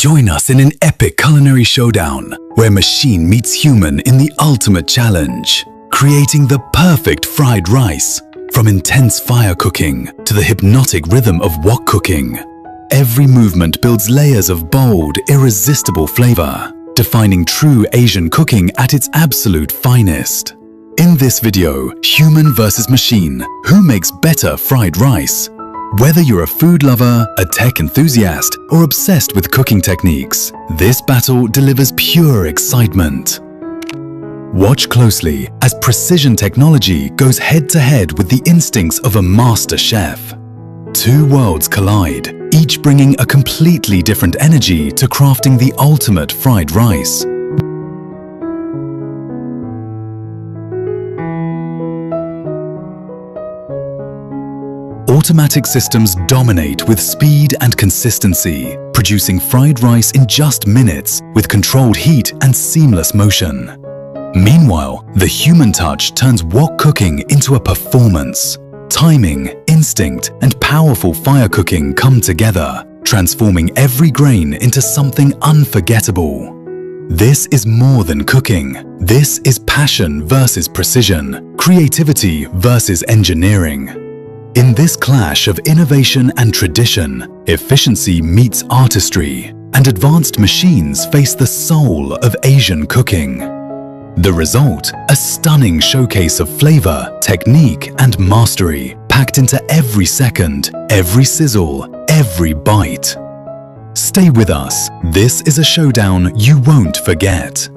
Join us in an epic culinary showdown where machine meets human in the ultimate challenge, creating the perfect fried rice. From intense fire cooking to the hypnotic rhythm of wok cooking, every movement builds layers of bold, irresistible flavor, defining true Asian cooking at its absolute finest. In this video, human versus machine, who makes better fried rice? Whether you're a food lover, a tech enthusiast, or obsessed with cooking techniques, this battle delivers pure excitement. Watch closely as precision technology goes head-to-head with the instincts of a master chef. Two worlds collide, each bringing a completely different energy to crafting the ultimate fried rice. Automatic systems dominate with speed and consistency, producing fried rice in just minutes with controlled heat and seamless motion. Meanwhile, the human touch turns wok cooking into a performance. Timing, instinct, and powerful fire cooking come together, transforming every grain into something unforgettable. This is more than cooking. This is passion versus precision, creativity versus engineering. In this clash of innovation and tradition, efficiency meets artistry, and advanced machines face the soul of Asian cooking. The result, a stunning showcase of flavor, technique, and mastery, packed into every second, every sizzle, every bite. Stay with us. This is a showdown you won't forget.